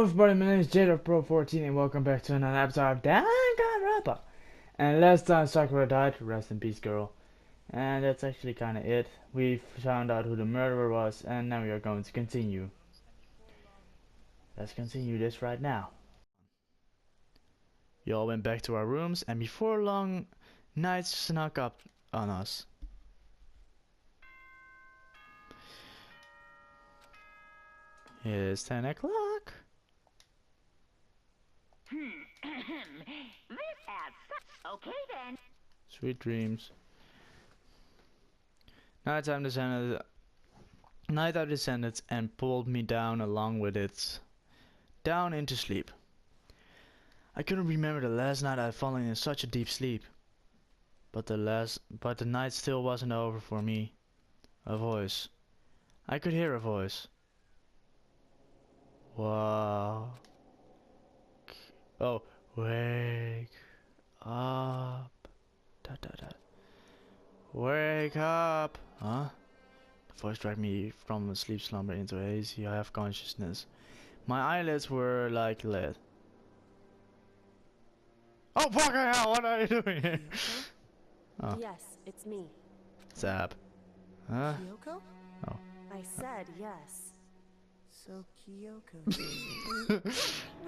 everybody, my name is Jwpro14 and welcome back to another episode of Danganronpa. And last time Sakura died, rest in peace girl. And that's actually kinda it. We found out who the murderer was and now we are going to continue. Let's continue this right now. We all went back to our rooms and before long, night snuck up on us. It's 10 o'clock. Okay then. Sweet dreams. Nighttime descended and pulled me down along with it. Down into sleep. I couldn't remember the last night I'd fallen in such a deep sleep. But the night still wasn't over for me. A voice. I could hear a voice. Wow. Oh, wake up. Da, da, da. Wake up. Huh? The voice dragged me from a sleep slumber into a hazy half consciousness. My eyelids were like lead. Oh fucking hell, what are you doing here? Oh. Yes, it's me. Zap. Huh? Kyoko? Oh. I said yes. So Kyoko.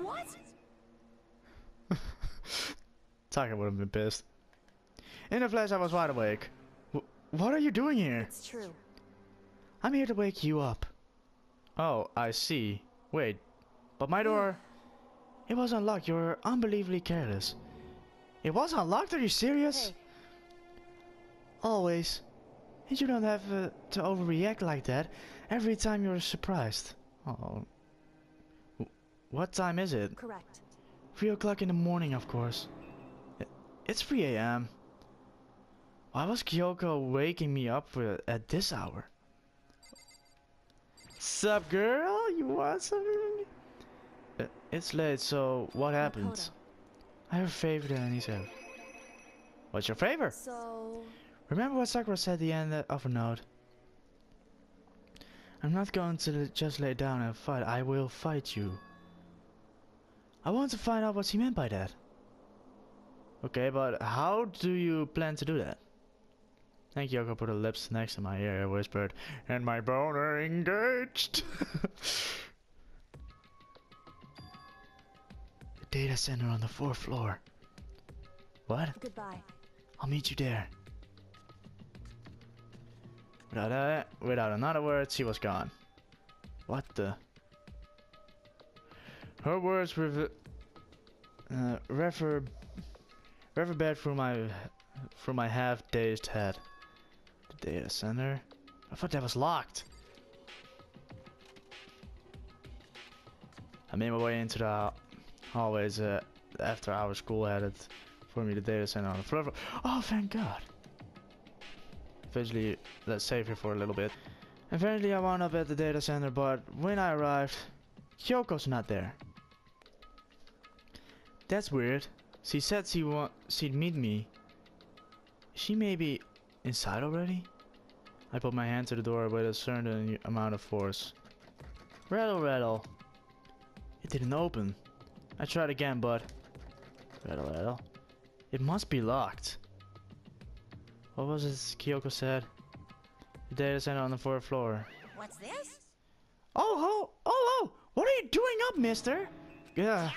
What? Taka would have been pissed. In a flash I was wide awake. What are you doing here? It's true. I'm here to wake you up. Oh, I see. Wait, but my door... It was unlocked. You're unbelievably careless. It was unlocked? Are you serious? Hey. Always. And you don't have to overreact like that every time you're surprised. Oh. What time is it? Correct. 3 o'clock in the morning, of course. It's 3 a.m. Why was Kyoko waking me up at this hour? Sup, girl? You want something? It's late, so what happens? I have a favor that I need to have. What's your favor? So... Remember what Sakura said at the end of a note? I'm not going to just lay down and fight. I will fight you. I want to find out what she meant by that. Okay, but how do you plan to do that? Thank you, Kyoko put her lips next to my ear and whispered, and my boner engaged. The data center on the 4th floor. What? Goodbye. I'll meet you there. Without another word, she was gone. What the? Her words reverberate through my half-dazed head. The data center? I thought that was locked. I made my way into the hallways after our school headed for me the data center on the floor. Oh, thank God. Eventually, let's save here for a little bit. Eventually, I wound up at the data center, but when I arrived, Kyoko's not there. That's weird. She said she'd meet me. Is she maybe inside already? I put my hand to the door with a certain amount of force. Rattle, rattle. It didn't open. I tried again, but... Rattle, rattle. It must be locked. What was it Kyoko said? The data center on the 4th floor. What's this? Oh! What are you doing up, mister? Yeah.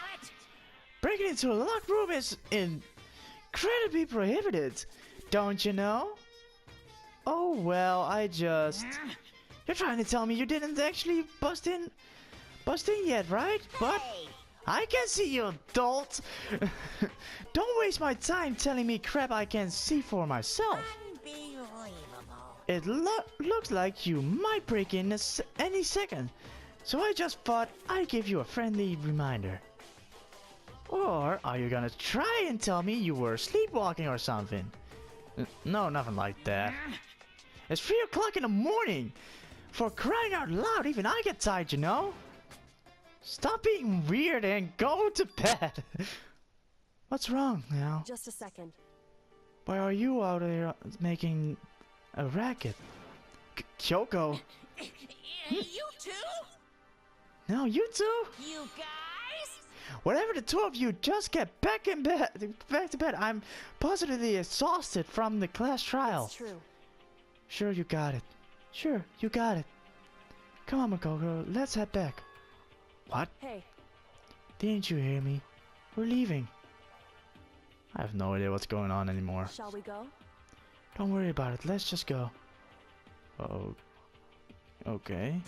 Breaking into a locked room is incredibly prohibited. Don't you know? Oh, well, You're trying to tell me you didn't actually bust in yet, right? But... I can see you, adult! Don't waste my time telling me crap I can see for myself. It looks like you might break in any second. So I just thought I'd give you a friendly reminder. Or are you gonna try and tell me you were sleepwalking or something? No, nothing like that. It's 3 o'clock in the morning! For crying out loud, even I get tired, you know? Stop being weird and go to bed. What's wrong now? Just a second. Why are you out here making a racket? Kyoko? You too? No, you too? You guys? Whenever the two of you just get back to bed, I'm positively exhausted from the class trial. It's true. Sure, you got it. Sure, you got it. Come on, Makoko, let's head back. What? Hey, Didn't you hear me? We're leaving. I have no idea what's going on anymore. shall we go? Don't worry about it, let's just go. Oh. Okay.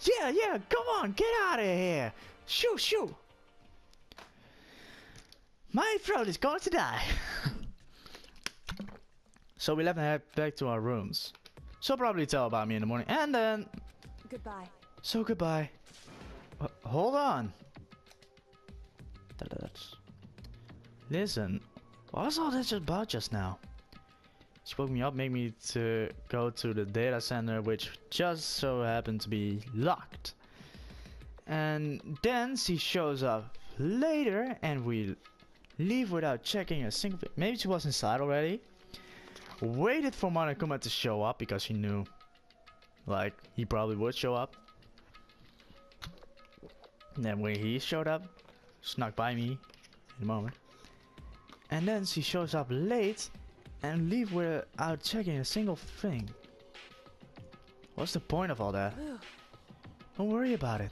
Yeah, come on, get out of here. Shoo. My throat is going to die. So we left and head back to our rooms. She'll probably tell about me in the morning. And then... Goodbye. So goodbye. Hold on. Listen, what was all this about just now? She woke me up, made me to go to the data center, which just so happened to be locked. And then she shows up later, and we leave without checking a single thing. Maybe she was inside already. Waited for Monokuma to show up because she knew, like, he probably would show up. And then when he showed up, snuck by me in a moment. And then she shows up late and leave without checking a single thing. What's the point of all that? Don't worry about it.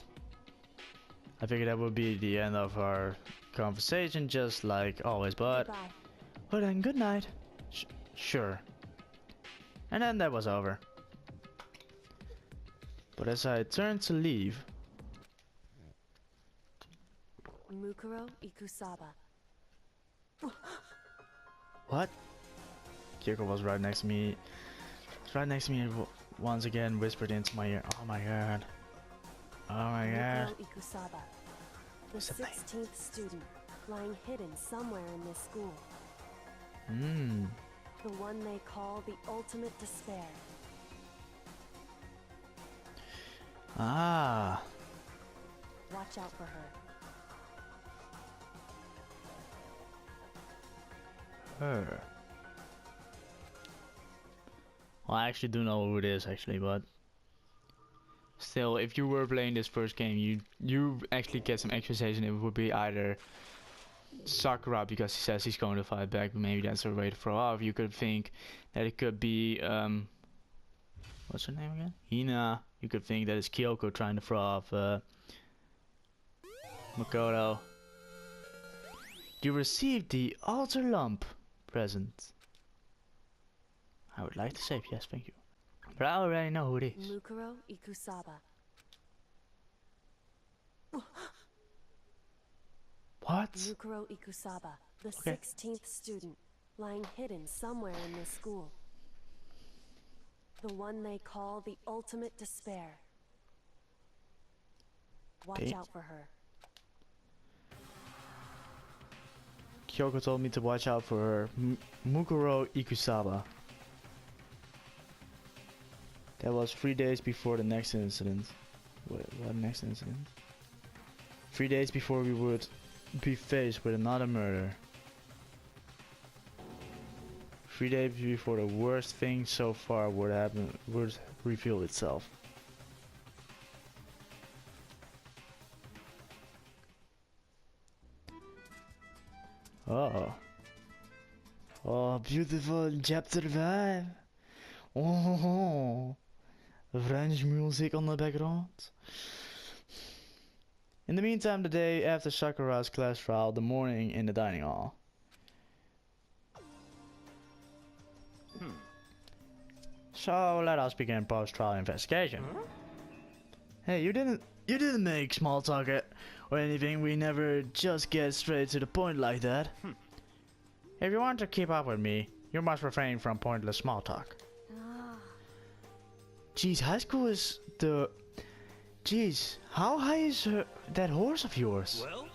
I figured that would be the end of our conversation, just like always, but... Goodbye. Well then, good night. Sure. And then that was over. But as I turned to leave... Mukuro Ikusaba. What? Kyoko was right next to me. Right next to me and once again whispered into my ear. Oh my god. Oh my god. Mukuro Ikusaba. The What's the name? 16th student, lying hidden somewhere in this school. Mmm. The one they call the ultimate despair. Ah. Watch out for her. Her. Well, I actually do know who it is actually, but still, if you were playing this first game, you actually get some exposition. It would be either Sakura because he says he's going to fight back, but maybe that's a way to throw off. You could think that it could be what's her name again? Hina. You could think that it's Kyoko trying to throw off Makoto. You received the altar lump present. I would like to say yes, thank you. But I already know who it is. Mukuro Ikusaba. What? Mukuro Ikusaba, the Okay. 16th student, lying hidden somewhere in this school. The one they call the ultimate despair. Watch Okay. out for her. Kyoko told me to watch out for her. Mukuro Ikusaba. That was 3 days before the next incident. What next incident? 3 days before we would be faced with another murder. 3 days before the worst thing so far would reveal itself. Oh. Oh, beautiful chapter 5. Oh, French music on the background. In the meantime, the day after Sakura's class trial, the morning in the dining hall. So let us begin post-trial investigation. Hey, you didn't make small talk or anything. We never just get straight to the point like that. If you want to keep up with me, you must refrain from pointless small talk. Jeez, high school is the... Jeez, how high is that horse of yours? Well?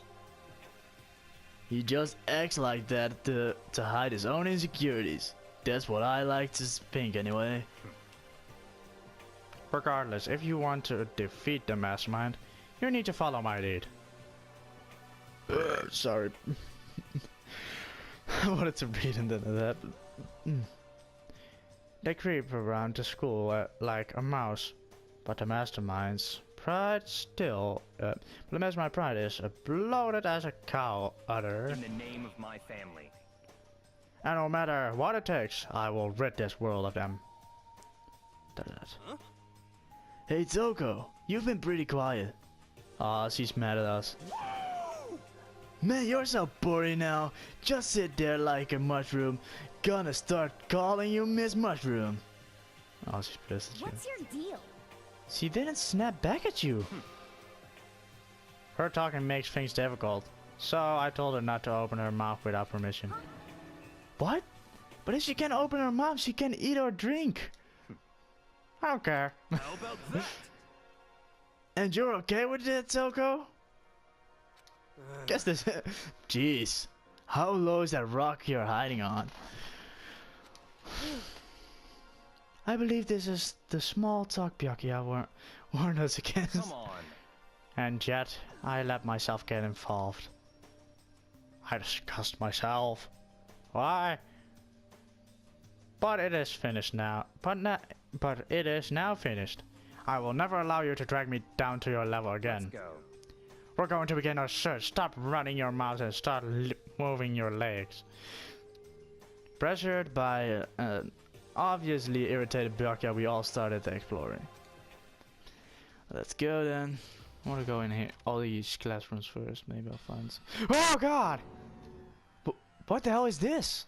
He just acts like that to hide his own insecurities. That's what I like to think anyway. Regardless, if you want to defeat the mastermind, you need to follow my lead. Sorry. I wanted to read and then it happened. They creep around the school like a mouse, but the masterminds pride still. But as my pride is bloated as a cow udder. In the name of my family. And no matter what it takes, I will rid this world of them. Huh? Hey Toko, you've been pretty quiet. Aw, she's mad at us. Man, you're so boring now. Just sit there like a mushroom. Gonna start calling you Miss Mushroom. Oh, she's pissed at you. What's your deal? She didn't snap back at you. Her talking makes things difficult. So I told her not to open her mouth without permission. What? But if she can't open her mouth, she can eat or drink. I don't care. How about that? And you're okay with that, Toko? Guess this. Jeez. How low is that rock you're hiding on? I believe this is the small talk Byakuya warned us against. Come on. And yet, I let myself get involved. I disgust myself. Why? But it is finished now. But it is now finished. I will never allow you to drag me down to your level again. Let's go. We're going to begin our search. Stop running your mouth and start moving your legs. Pressured by obviously irritated Byakuya, we all started exploring. Let's go then. I want to go in here. All these classrooms first. Maybe I'll find some. Oh God! What the hell is this?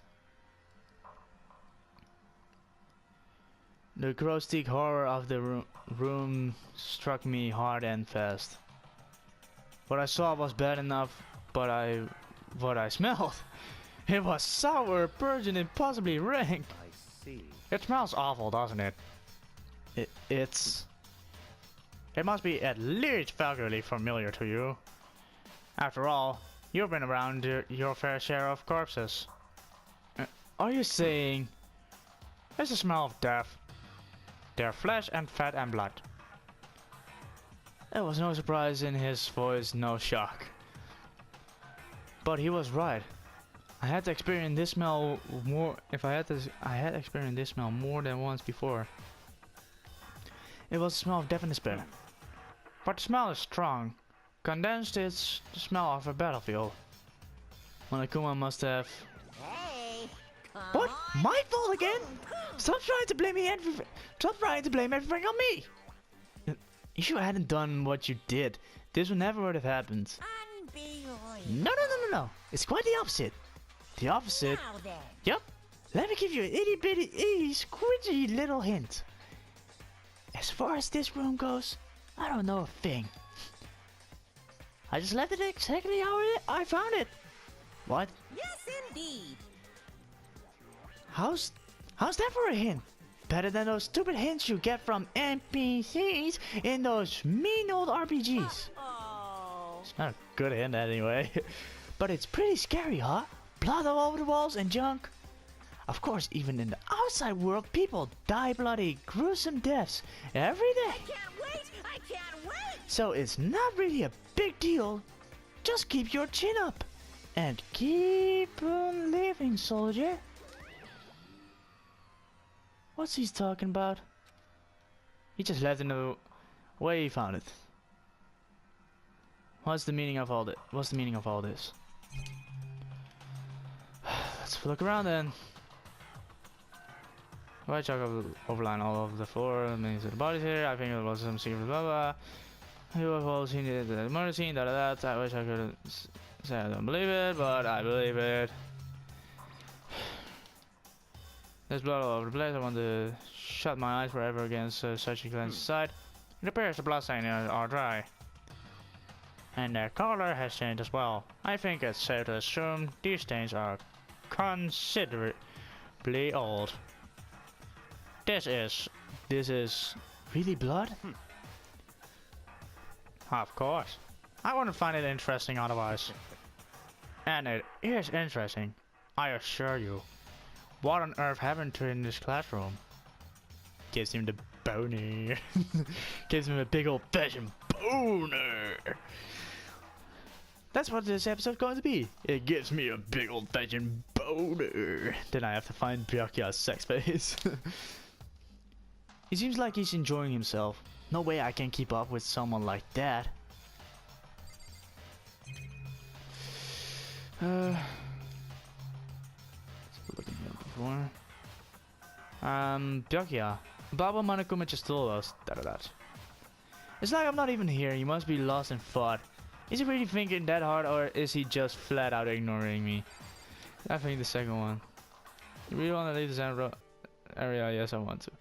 The grotesque horror of the room struck me hard and fast. What I saw was bad enough, but what I smelled, it was sour, pungent, and possibly rank. I see. It smells awful, doesn't it? It must be at least vaguely familiar to you. After all, you've been around your fair share of corpses. Are you saying it's the smell of death? Their flesh and fat and blood. There was no surprise in his voice, no shock. But he was right. I had experienced this smell more. I had experienced this smell more than once before. It was the smell of death and despair. But the smell is strong. Condensed, it's the smell of a battlefield. Monokuma must have. Hey, What? My fault again? Stop trying to blame me. Stop trying to blame everything on me. If you hadn't done what you did, this would never would have happened. unbelievable. No. It's quite the opposite. The opposite. Now then. Yep. Let me give you an itty bitty squidgy little hint. As far as this room goes, I don't know a thing. I just left it exactly how I found it. What? Yes, indeed. How's that for a hint? Better than those stupid hints you get from NPCs in those mean old RPGs. Oh. It's not a good hint anyway. But it's pretty scary, huh? Blood all over the walls and junk. Of course, even in the outside world, people die bloody, gruesome deaths every day. I can't wait. So it's not really a big deal. Just keep your chin up. And keep on living, soldier. What's he talking about? He just left in the way he found it. What's the meaning of all this? What's the meaning of all this? Let's look around then. White chalk overline all over the floor. Means the bodies here. I think it was some secret blah blah. You have all seen the murder scene. Da. I wish I could say I don't believe it, but I believe it. There's blood all over the place. I want to shut my eyes forever against such a cleansed sight. It appears the bloodstains are dry. And their color has changed as well. I think it's safe to assume these stains are considerably old. This is really blood? Of course. I wouldn't find it interesting otherwise. And it is interesting, I assure you. What on earth happened to in this classroom? Gives him the boner. Gives him a big old fashioned boner. That's what this episode's going to be. It gives me a big old fashioned boner. Then I have to find Byakuya's sex face. He seems like he's enjoying himself. No way I can keep up with someone like that. Let's look at him before. Byakuya. Baba Monokuma just told us that. It's like I'm not even here. He must be lost in thought. Is he really thinking that hard, or is he just flat out ignoring me? I think the second one. You really want to leave the area? Yes, I want to.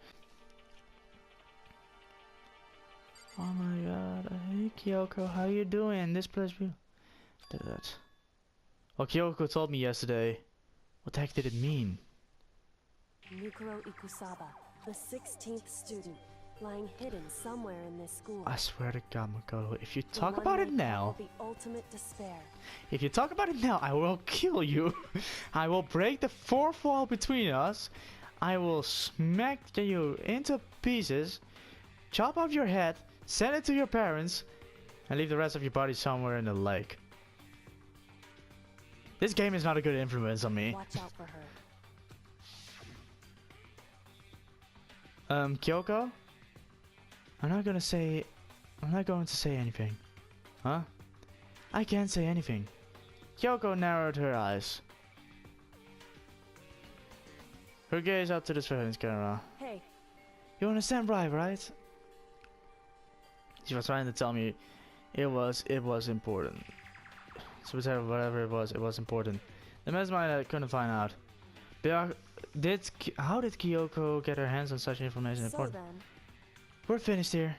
Oh my god. Hey Kyoko, how you doing? This place beautiful. That. Well, Kyoko told me yesterday. What the heck did it mean? Mikuro Ikusaba, the 16th student, lying hidden somewhere in this school. I swear to God, Makoto, if you The talk one about it they now, call the ultimate despair. if you talk about it now, I will kill you. I will break the fourth wall between us. I will smack you into pieces, chop off your head, send it to your parents, and leave the rest of your body somewhere in the lake. This game is not a good influence on me. Watch out for her. Kyoko? I'm not going to say anything. Huh? I can't say anything. Kyoko narrowed her eyes. Her gaze up to the surveillance camera. Hey, You understand right? She was trying to tell me it was important. So whatever it was important. The mastermind I couldn't find out. How did Kyoko get her hands on such information so important? then, We're finished here.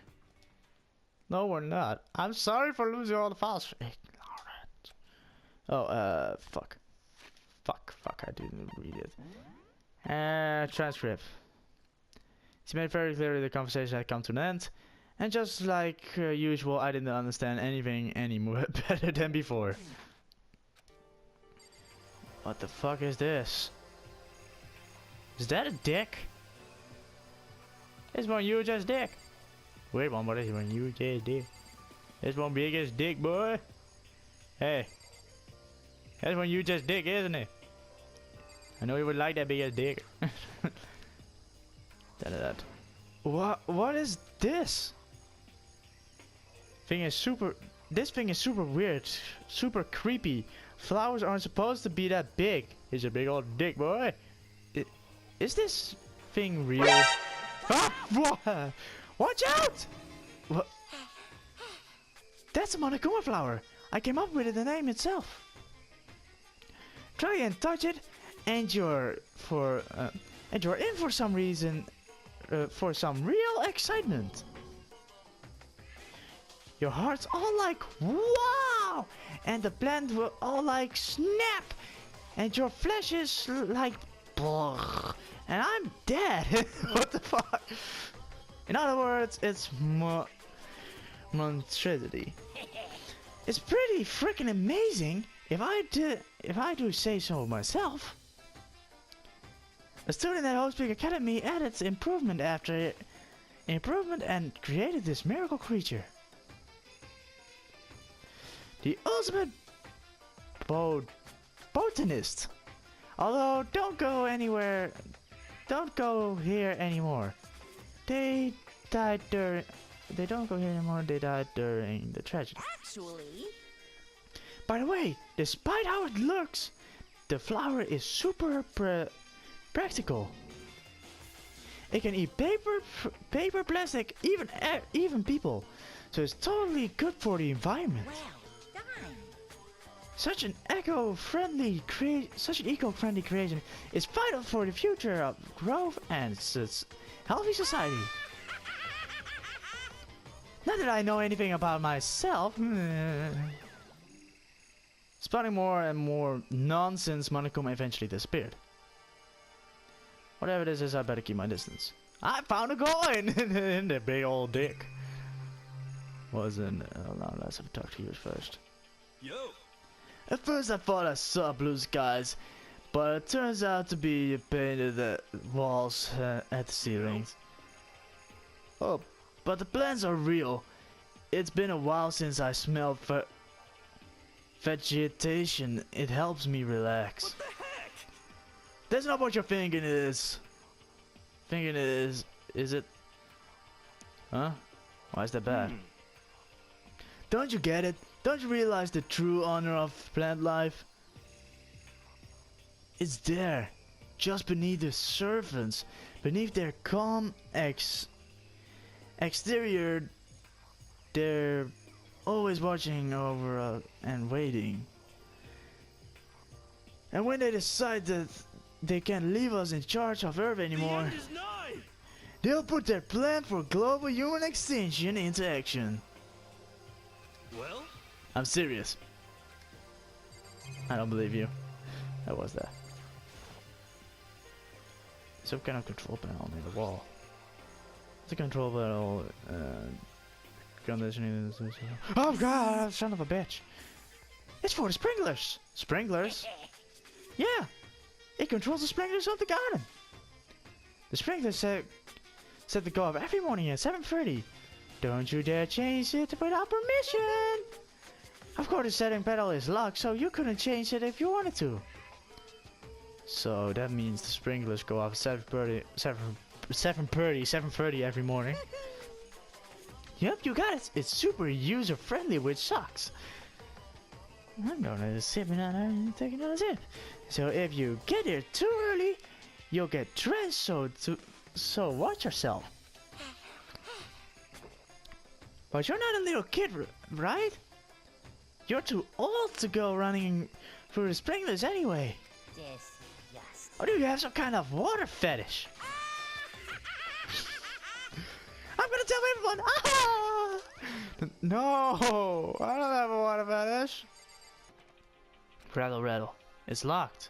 No, we're not. I'm sorry for losing all the files. Ignorant. Oh, fuck. Fuck, I didn't read it. Transcript. She made very clear the conversation had come to an end. And just like usual, I didn't understand anything any more better than before. What the fuck is this? Is that a dick? It's one huge ass dick. Wait one, what is one huge ass dick? It's one big ass dick, boy. Hey. That's one huge ass dick, isn't it? I know you would like that big ass dick. What is this? This thing is super weird, super creepy. Flowers aren't supposed to be that big. It's a big old dick, boy. Is this thing real? Ah, watch out! What? That's a Monokuma flower. I came up with the name itself. Try and touch it, and you're in for some reason, for some real excitement. Your heart's all like wow, and the plant will all like snap, and your flesh is like bleh, and I'm dead. What the fuck? In other words, it's monstrosity. It's pretty freaking amazing, if I do say so myself. A student at Hope Speak Academy added improvement after improvement and created this miracle creature. The ultimate botanist. Although, don't go anywhere. Don't go here anymore. They died during. They don't go here anymore. They died during the tragedy. Actually, By the way, despite how it looks, the flower is super practical. It can eat paper, plastic, even people. So it's totally good for the environment. well done. Such an eco-friendly creation is vital for the future of growth and healthy society. Not that I know anything about myself. Spotting more and more nonsense, Monokuma eventually disappeared. Whatever this is, I better keep my distance. I found a coin in the big old dick. Let's have to talk to you first. Yo! At first I thought I saw blue skies, but it turns out to be painted the walls at the ceilings. Oh, but the plants are real. It's been a while since I smelled vegetation. It helps me relax. What the heck? That's not what you're thinking it is. Is it? Huh? Why is that bad? Don't you get it? Don't you realize the true honor of plant life? It's there, just beneath the surface, beneath their calm exterior. They're always watching over and waiting. And when they decide that they can't leave us in charge of Earth anymore, they'll put their plan for global human extinction into action. Well? I'm serious. I don't believe you. That was that. Some kind of control panel near the wall. It's a control panel. Conditioning. Oh god, son of a bitch! It's for the sprinklers. Sprinklers? Yeah. It controls the sprinklers of the garden. The sprinklers set to go off every morning at 7:30. Don't you dare change it without permission. Of course, the setting panel is locked, so you couldn't change it if you wanted to. So that means the sprinklers go off at 7:30 every morning. Yep, you got it. It's super user friendly, which sucks. I'm gonna sip and take another sip. So if you get here too early, you'll get drenched. So watch yourself. But you're not a little kid, right? You're too old to go running through the sprinklers anyway. Yes. Or do you have some kind of water fetish? I'm gonna tell everyone! Ah! No! I don't have a water fetish. Rattle. It's locked.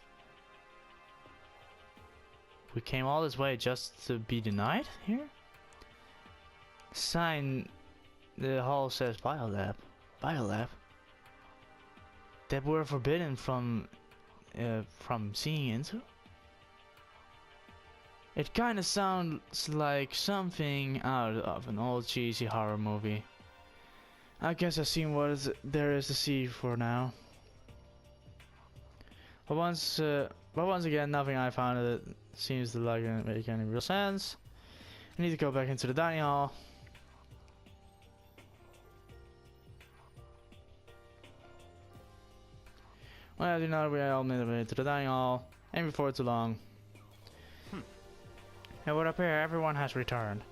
We came all this way just to be denied here? Sign. The hall says biolab. Biolab? That we're forbidden from seeing into? It kinda sounds like something out of an old cheesy horror movie. I guess I've seen what there is to see for now. But once again, nothing I found that seems to make any real sense. I need to go back into the dining hall. Well, you know, we all made it to the dining hall, and before too long. And what up here, everyone has returned.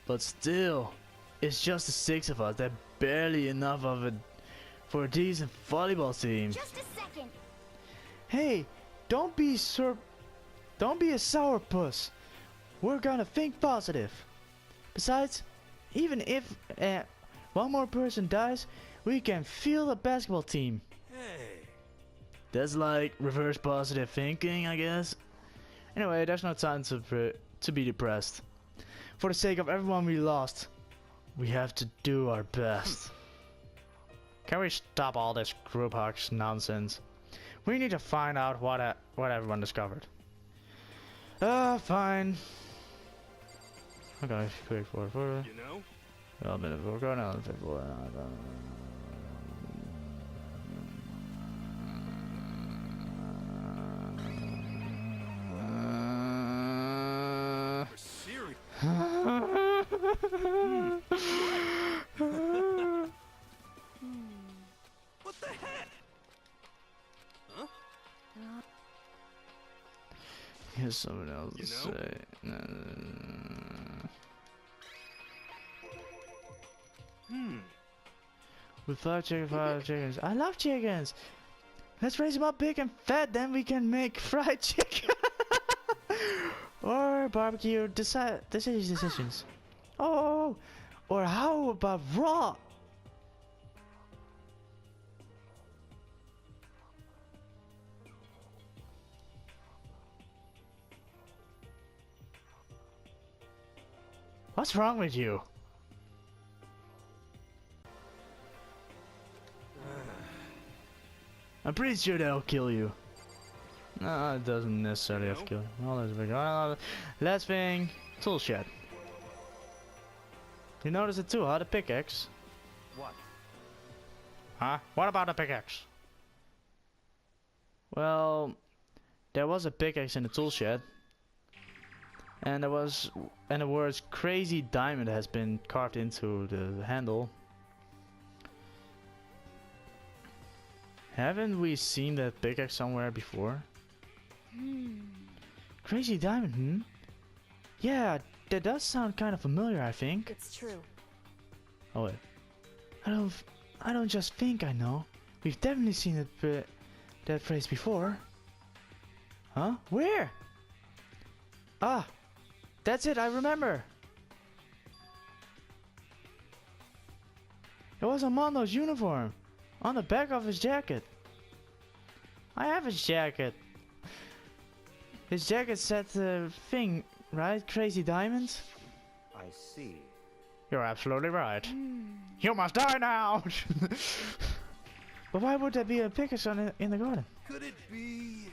But still, it's just the 6 of us. That's barely enough of it for a decent volleyball team. Just a second. Hey, don't be a sourpuss. We're gonna think positive. Besides, even if one more person dies, we can field a basketball team. Hey. That's like reverse positive thinking, I guess. Anyway, there's no time to be depressed. For the sake of everyone we lost, we have to do our best. Can we stop all this group hugs nonsense? We need to find out what everyone discovered. Fine. Okay, quick forward. You know? A minute, we're going on. Serious. What the heck? Huh? Here's someone else to You know? say. With 5 chickens. I love chickens. Let's raise them up big and fat, then we can make fried chicken. Or barbecue decisions. Oh, or how about raw? What's wrong with you? I'm pretty sure that'll kill you. No, it doesn't necessarily have to kill you. Well, there's a big last thing, tool shed. You notice it too, huh? The pickaxe. What? Huh? What about the pickaxe? Well, there was a pickaxe in the tool shed. And the words "Crazy Diamond" has been carved into the handle. Haven't we seen that pickaxe somewhere before? Crazy Diamond, Yeah, that does sound kind of familiar, I think. It's true. Oh wait. I don't just think I know. We've definitely seen it, that phrase before. Huh? Where? Ah, that's it, I remember. It was on Mondo's uniform. On the back of his jacket. I have his jacket. His jacket said the thing, right? Crazy Diamonds? I see. You're absolutely right. You must die now! But why would there be a pickaxe in the garden? Could it be?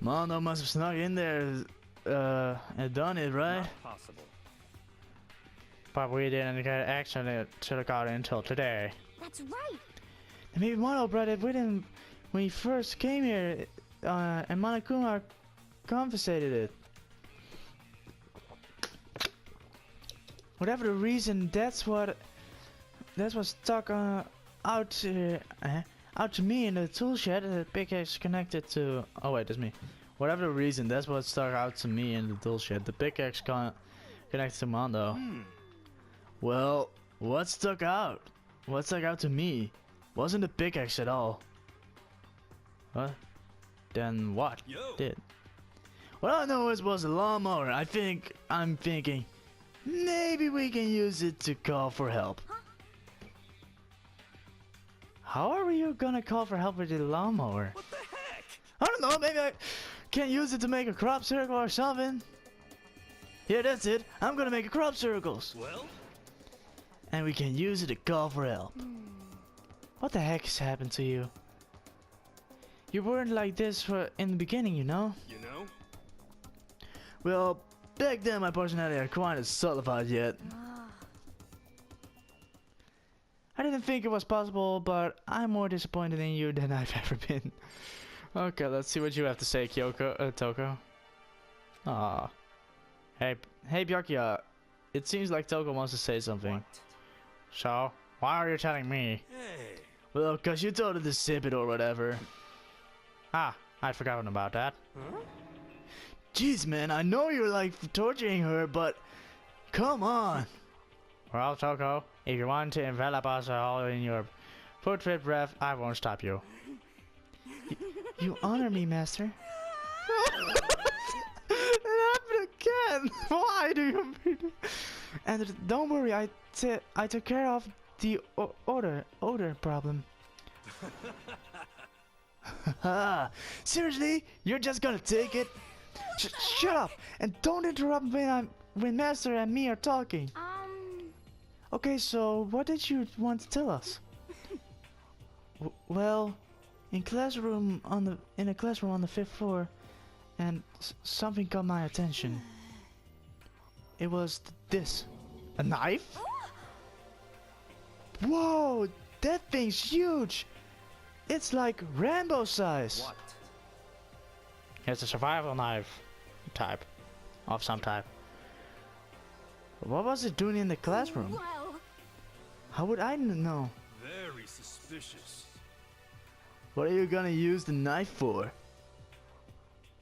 Mondo must have snuck in there and done it, right? Not possible. But we didn't get action to the garden until today. That's right. And maybe Mondo brought it with him when he first came here, and Monokuma confiscated it. Whatever the reason, that's what stuck out to me in the tool shed. The pickaxe connected to. Oh wait, that's me. Whatever the reason, that's what stuck out to me in the tool shed. The pickaxe connected to Mondo. Well, what stuck out? What stuck out to me wasn't the pickaxe at all. What? Then what did? What I know is was a lawnmower. I'm thinking, maybe we can use it to call for help. How are you gonna call for help with the lawnmower? What the heck? I don't know, maybe I can use it to make a crop circle or something. Yeah, that's it. I'm gonna make a crop circles. Well? And we can use it to call for help. What the heck has happened to you? You weren't like this in the beginning, you know? You know? Well, back then my personality had quite as solidified yet. I didn't think it was possible, but I'm more disappointed in you than I've ever been. Okay, let's see what you have to say, Toko. Ah, hey, Byakuya. It seems like Toko wants to say something. What? So, why are you telling me? Hey. Well, cause you told her to sip it or whatever. Ah, I'd forgotten about that. Huh? Jeez, man, I know you're like torturing her, but come on. Well, Toko, if you want to envelop us all in your putrid breath, I won't stop you. You honor me, master. It happened again. Why do you mean? And don't worry, I took care of the odor problem. Seriously? You're just gonna take it? Shut up and don't interrupt when Master and me are talking. Okay, so what did you want to tell us? Well, in a classroom on the 5th floor, and something caught my attention. It was this, a knife. Whoa, that thing's huge. It's like Rambo size. What? It's a survival knife type, of some type. What was it doing in the classroom? Well, How would I know? Very suspicious. What are you gonna use the knife for?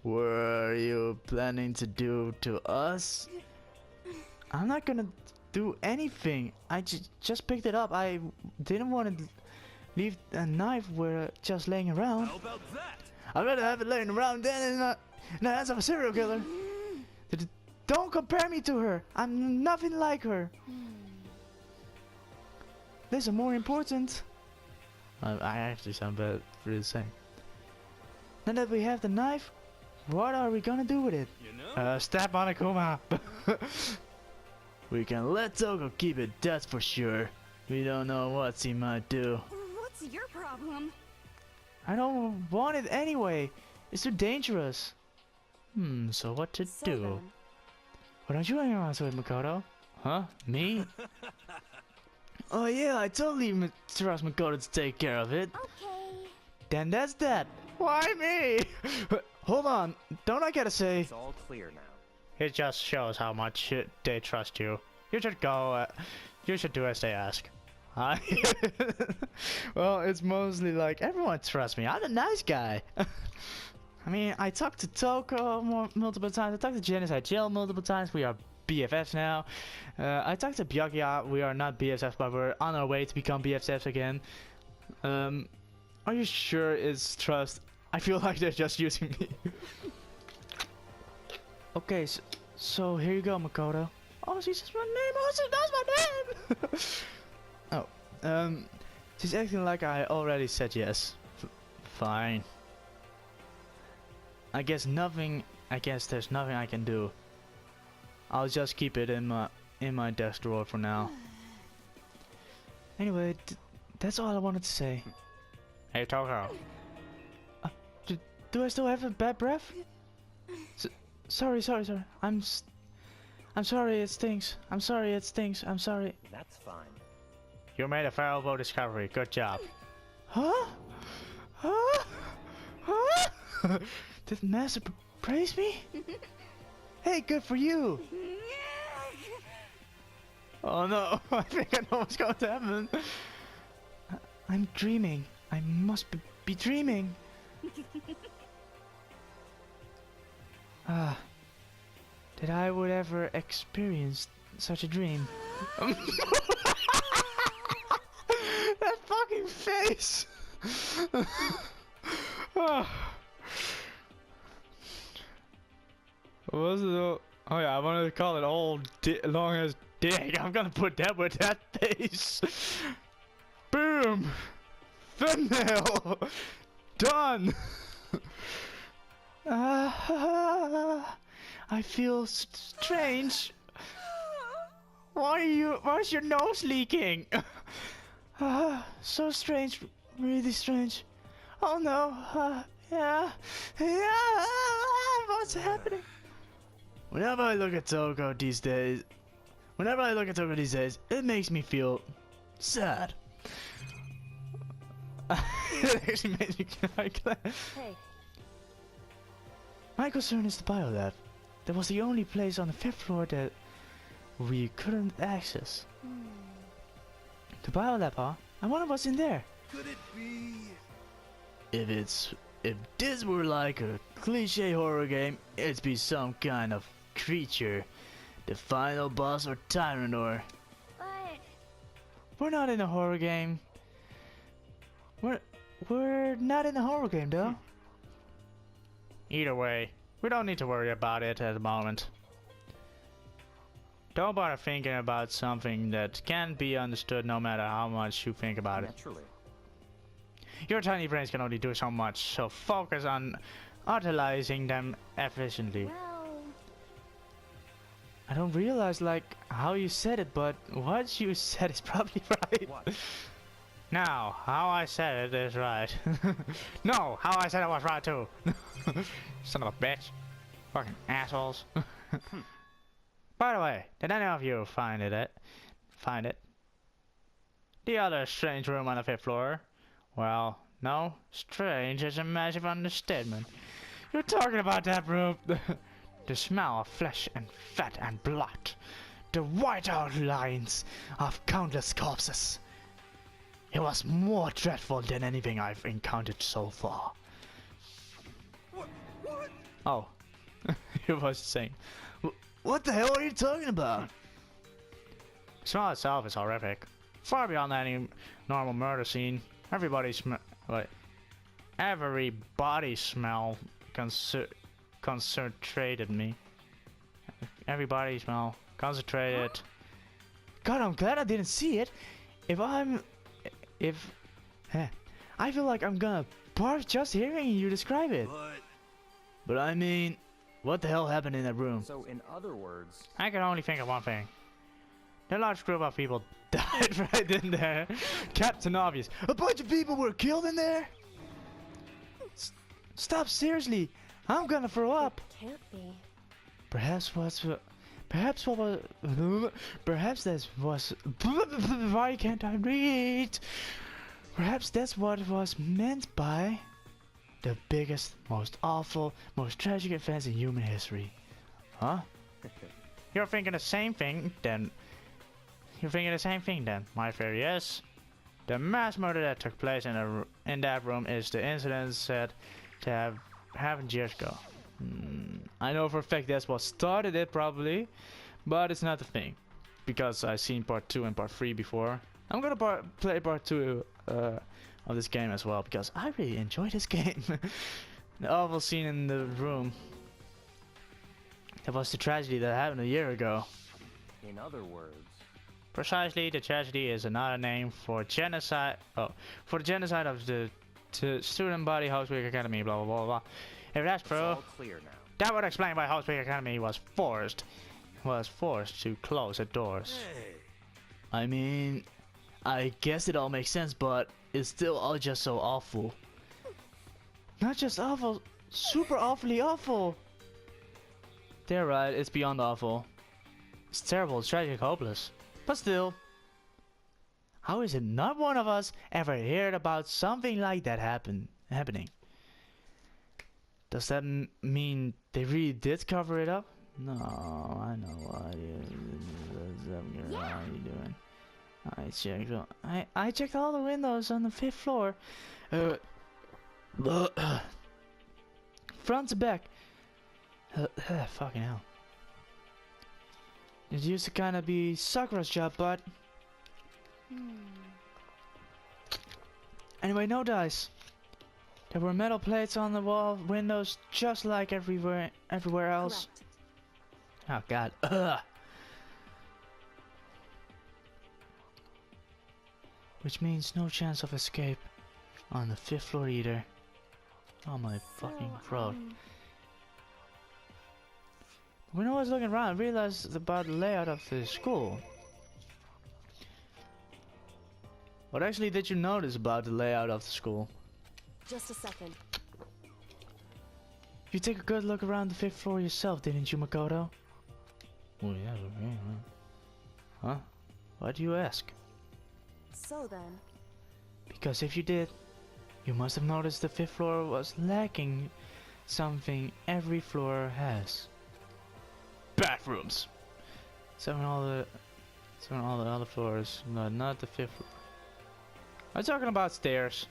What are you planning to do to us? I'm not gonna do anything. I just picked it up. I didn't want to leave a knife where just laying around. How about that? I'd rather have it laying around than in the hands of a serial killer. Don't compare me to her. I'm nothing like her. Listen, more important. I actually sound bad for the same. Now that we have the knife, what are we gonna do with it? You know? Stab on Akuma. We can let Toko keep it, that's for sure. We don't know what he might do. what's your problem? I don't want it anyway. It's too dangerous. So what to So do? then, Why don't you hang around with Makoto? Huh? Me? Oh yeah, I totally trust Makoto to take care of it. Okay. Then that's that. Why me? Hold on, don't I gotta say? It's all clear now. It just shows how much they trust you. You should go. You should do as they ask. Hi. Well, it's mostly like everyone trusts me. I'm a nice guy. I mean, I talked to Toko multiple times. I talked to Genocide Jill multiple times. We are BFFs now. I talked to Byakuya. We are not BFFs, but we're on our way to become BFFs again. Are you sure it's trust? I feel like they're just using me. Okay, so here you go, Makoto. Oh, she says my name. Oh, she knows my name. Oh, she's acting like I already said yes. Fine. I guess there's nothing I can do. I'll just keep it in my desk drawer for now. Anyway, that's all I wanted to say. Hey, Toko. Do I still have a bad breath? Sorry. I'm sorry. It stinks. I'm sorry. It stinks. I'm sorry. That's fine. You made a valuable discovery. Good job. Huh? Did Master praise me? Hey, good for you. Oh no, I think I know what's going to happen. I'm dreaming. I must be dreaming. That I would ever experience such a dream. That fucking face! What was it? Oh yeah, I wanted to call it old long as dick. I'm gonna put that with that face. Boom! Thumbnail! Done! I feel strange. Why is your nose leaking? So strange, really strange. Oh no, yeah, what's happening? Whenever I look at Toko these days, it makes me feel sad. It actually makes me like that. Hey. My concern is the biolab. That was the only place on the 5th floor that we couldn't access. The biolab, huh? I wonder what's in there. Could it be? If this were like a cliche horror game, it'd be some kind of creature. The final boss or Tyrannor. But We're not in a horror game. We're not in a horror game though. Either way, we don't need to worry about it at the moment. Don't bother thinking about something that can't be understood no matter how much you think about it. Naturally. Your tiny brains can only do so much, so focus on utilizing them efficiently. well, I don't realize like how you said it, but what you said is probably right. What? Now, how I said it is right. No, how I said it was right too. Son of a bitch. Fucking assholes. By the way, did any of you find it? The other strange room on the 5th floor? Well, no, strange is a massive understatement. You're talking about that room. The smell of flesh and fat and blood. The white outlines of countless corpses. It was more dreadful than anything I've encountered so far. What? Oh, he was saying, what the hell are you talking about? The smell itself is horrific. Far beyond any normal murder scene. Everybody smell concentrated me. Everybody smell concentrated. God, I'm glad I didn't see it. I feel like I'm gonna barf just hearing you describe it. But I mean, what the hell happened in that room? So, in other words, I can only think of one thing. A large group of people died right in there. Captain Obvious. A bunch of people were killed in there? Stop, seriously. I'm gonna throw up. Can't be. Perhaps this was why can't I read? Perhaps that's what was meant by the biggest, most awful, most tragic events in human history. Huh? You're thinking the same thing, then. My theory is the mass murder that took place in that room is the incident said to have happened years ago. I know for a fact that's what started it, probably, but it's not the thing, because I've seen part 2 and part 3 before. I'm gonna play part 2 of this game as well, because I really enjoy this game. The awful scene in the room. That was the tragedy that happened a year ago. In other words, Precisely, the tragedy is another name for genocide. Oh, for the genocide of the student body Houseweek Academy. Blah blah blah blah. If that's it's true, all clear now. that would explain why Houseweek Academy was forced to close its doors. Hey. I mean, I guess it all makes sense, but it's still all just so awful. Not just awful, super awfully awful. They're right, it's beyond awful. It's terrible, it's tragic, hopeless. But still, how is it not one of us ever heard about something like that happening? Does that mean they really did cover it up? No, I know what are you doing? I checked all the windows on the 5th floor. Front to back. Fucking hell. It used to kinda be Sakura's job, but... Anyway, no dice. There were metal plates on the wall, windows, just like everywhere else. Correct. Oh god. Ugh. Which means no chance of escape on the 5th floor either. Oh my fucking throat. When I was looking around, I realized about the layout of the school. What actually did you notice about the layout of the school? Just a second. You take a good look around the 5th floor yourself, didn't you, Makoto? Oh yeah, okay, huh? Why do you ask? So then, Because if you did, you must have noticed the 5th floor was lacking something every floor has. Bathrooms! So on all the other floors, no, not the 5th floor. I'm talking about stairs.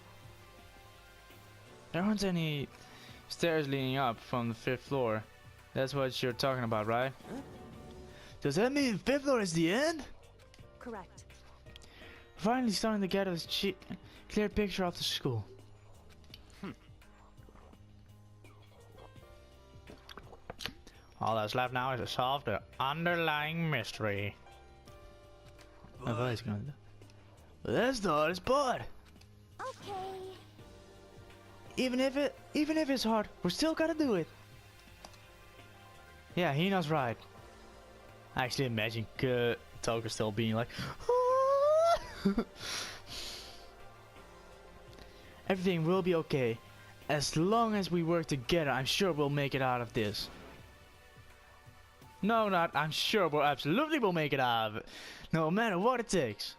There aren't any stairs leading up from the 5th floor. That's what you're talking about, right? Does that mean 5th floor is the end? correct. Finally starting to get a clear picture of the school. All that's left now is to solve the underlying mystery. My voice going to... Well, that's the hardest part. Okay. Even if it's hard, we're still gonna do it. Yeah, Hina's right. I actually imagine Toga still being like, everything will be okay. As long as we work together, I'm sure we'll make it out of this. No, not I'm sure we'll absolutely will make it out of it. No matter what it takes.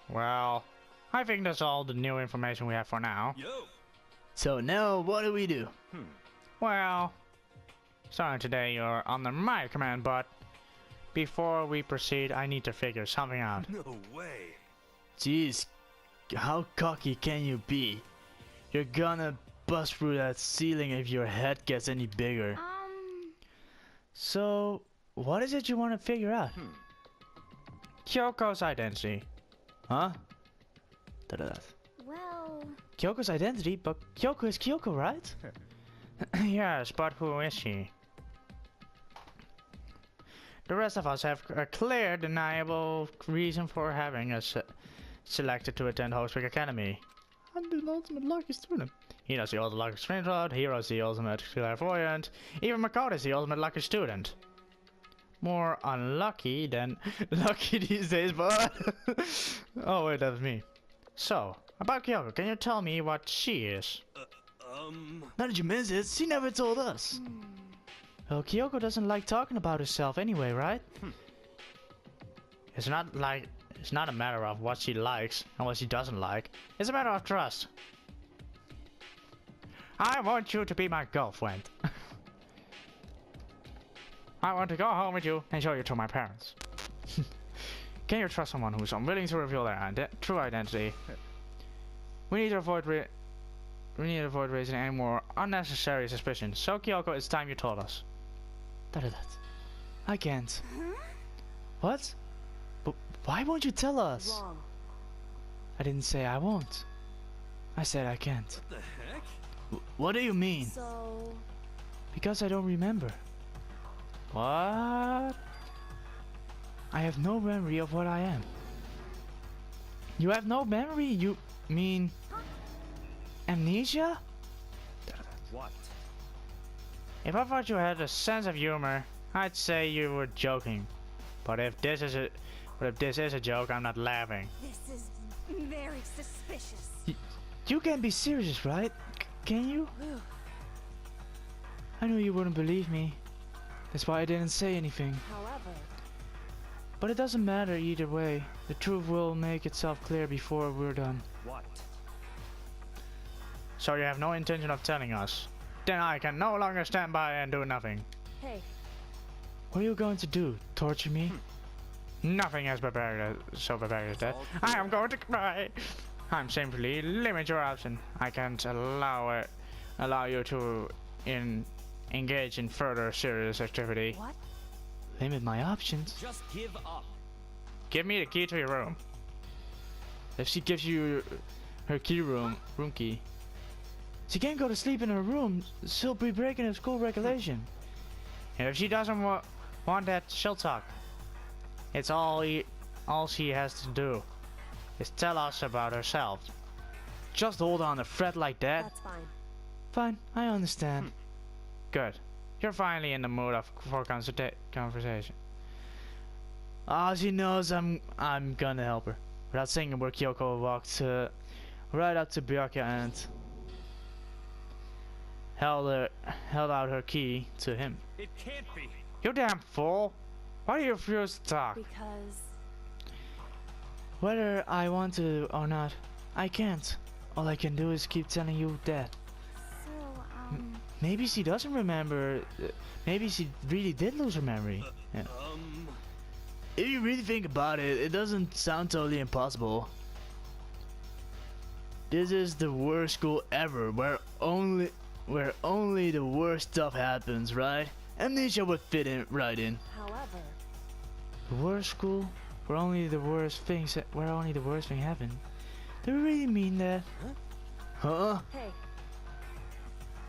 Well, I think that's all the new information we have for now. Yo. So now what do we do? Well, starting today you're under my command, but before we proceed, I need to figure something out. No way. Jeez, how cocky can you be? You're gonna bust through that ceiling if your head gets any bigger. So, what is it you want to figure out? Kyoko's identity. Huh? Well, Kyoko's identity? But Kyoko is Kyoko, right? Yes, but who is she? The rest of us have a clear, deniable reason for having us selected to attend Hospic Academy. I'm the ultimate lucky student. Hino's the ultimate lucky student, Hiro's the ultimate clairvoyant, even Makoto's the ultimate lucky student. More unlucky than lucky these days, but... Oh wait, that was me. So, about Kyoko, can you tell me what she is? How did you miss it? She never told us. Well, Kyoko doesn't like talking about herself anyway, right? It's not a matter of what she likes and what she doesn't like. It's a matter of trust. I want you to be my girlfriend. I want to go home with you and show you to my parents. Can you trust someone who's unwilling to reveal their true identity? We need to avoid raising any more unnecessary suspicions. So Kyoko, it's time you told us. I can't. What? But why won't you tell us? Wrong. I didn't say I won't. I said I can't. What the heck? What do you mean? So, Because I don't remember. What? I have no memory of what I am. You have no memory? You mean amnesia? What? If I thought you had a sense of humor, I'd say you were joking. But if this is a joke, I'm not laughing. This is very suspicious. You can't be serious, right? Can you? I knew you wouldn't believe me. That's why I didn't say anything. however, But it doesn't matter either way. The truth will make itself clear before we're done. What? So you have no intention of telling us? Then I can no longer stand by and do nothing. hey, What are you going to do? Torture me? Nothing as prepared as that. I am going to cry. I'm simply limit your option. I can't allow you to engage in further serious activity. what? Limit my options? Just give up. Give me the key to your room. If she gives you her room key, she can't go to sleep in her room. She'll be breaking a school regulation. And if she doesn't want that, she'll talk. It's all she has to do is tell us about herself. Just hold on a thread like that. That's fine. Fine, I understand. Good. You're finally in the mood for conversation. Ah, she knows I'm gonna help her. Without saying a word, Kyoko walked right up to Byakuya and held out her key to him. It can't be. You damn fool! Why do you refuse to talk? Because Whether I want to or not, I can't. All I can do is keep telling you that. So, Maybe she doesn't remember. Maybe she really did lose her memory. Yeah. If you really think about it, it doesn't sound totally impossible. This is the worst school ever, where only the worst stuff happens, right? Amnesia would fit in right in. however, The worst school, where only the worst things happen. Do you really mean that? Huh? hey,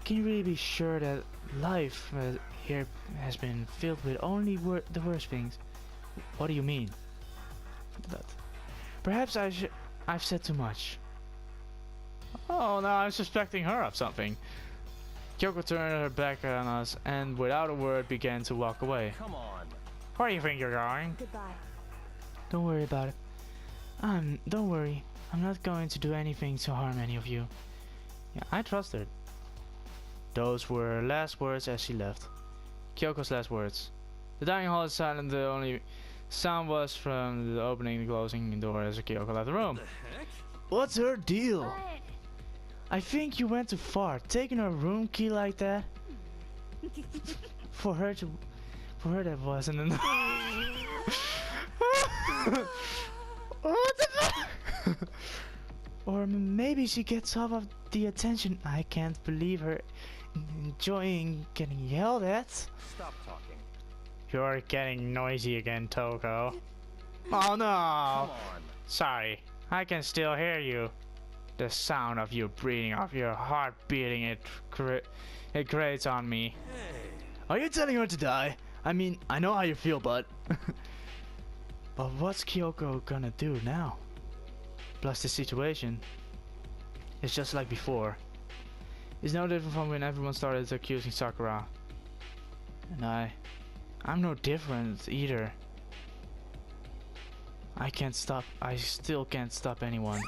Can you really be sure that life here has been filled with only the worst things? What do you mean? That. Perhaps I've said too much. Oh, now I'm suspecting her of something. Kyoko turned her back on us and without a word began to walk away. Come on. Where do you think you're going? goodbye. Don't worry about it. Don't worry. I'm not going to do anything to harm any of you. Yeah, I trust her. Those were her last words as she left. Kyoko's last words. The dining hall is silent. The only sound was from the opening and closing door as Kyoko left the room. The heck? What's her deal? but I think you went too far, taking her room key like that. For her that wasn't enough. What the fuck? Or maybe she gets off of the attention. I can't believe her enjoying getting yelled at. Stop talking. You're getting noisy again, Toko. Oh no! Come on. Sorry, I can still hear you. The sound of you breathing, of your heart beating, it grates on me. Hey. Are you telling her to die? I mean, I know how you feel, but... But what's Kyoko gonna do now? Plus the situation. It's just like before. It's no different from when everyone started accusing Sakura. And I'm no different either. I still can't stop anyone.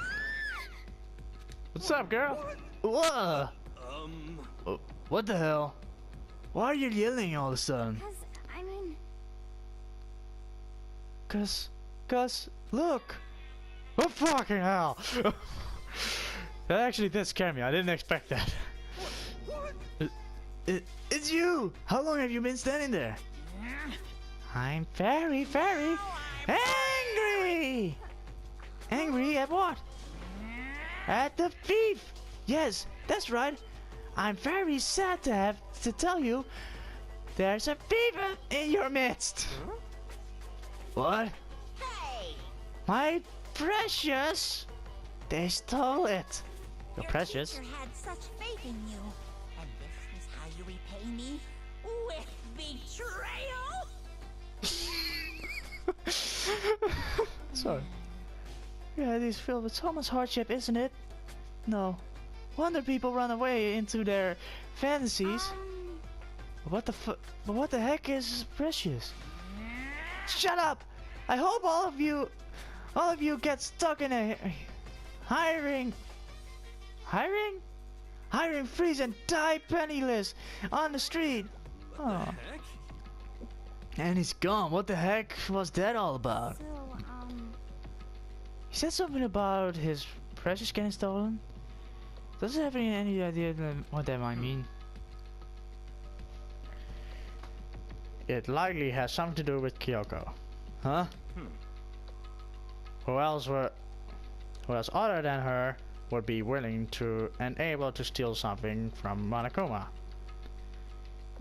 What's up, girl? What? What the hell? Why are you yelling all of a sudden? because, I mean, Cause, look! Oh, fucking hell! That actually did scare me. I didn't expect that. It's you! How long have you been standing there? I'm very, very angry! Angry at what? At the thief! Yes, that's right. I'm very sad to have to tell you there's a thief in your midst. What? Hey! My precious! They stole it. Your precious? Teacher had such faith in you. And this is how you repay me? With betrayal? Sorry. Yeah, it is filled with so much hardship, isn't it? No. Wonder people run away into their fantasies. What the heck is precious? Shut up! I hope all of you get stuck in a hiring freeze and die penniless on the street. Oh. Heck? And he's gone. What the heck was that all about? So, He said something about his precious getting stolen. Does it have any idea what that might mean? It likely has something to do with Kyoko. Huh? Who else other than her would be willing to and able to steal something from Monokuma?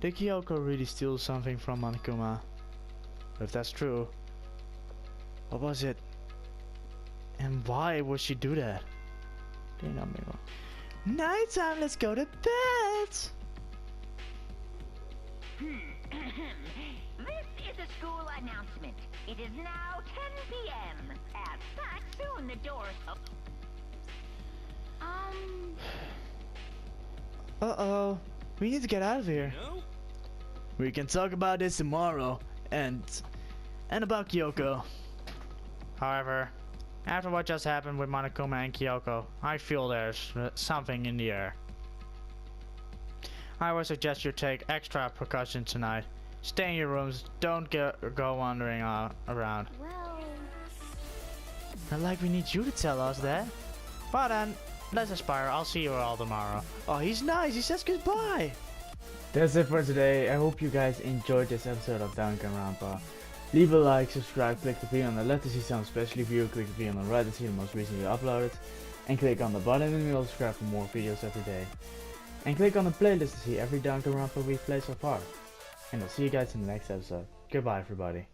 Did Kyoko really steal something from Monokuma? If that's true, what was it? And why would she do that? Nighttime, let's go to bed! This is a school announcement. It is now 10 p.m. As such, soon the doors open. Uh-oh. We need to get out of here. No? We can talk about this tomorrow. And about Kyoko. However, after what just happened with Monokuma and Kyoko, I feel there's something in the air. I would suggest you take extra precautions tonight. Stay in your rooms, don't go wandering around. well... Not like we need you to tell us that. But then, let's aspire. I'll see you all tomorrow. Oh, he's nice. He says goodbye. That's it for today. I hope you guys enjoyed this episode of Danganronpa. Leave a like, subscribe, click the video on the left to see some special review, click the video on the right to see the most recently uploaded, and click on the button in the middle to subscribe for more videos every day. And click on the playlist to see every Danganronpa we've played so far. And I'll see you guys in the next episode. Goodbye everybody.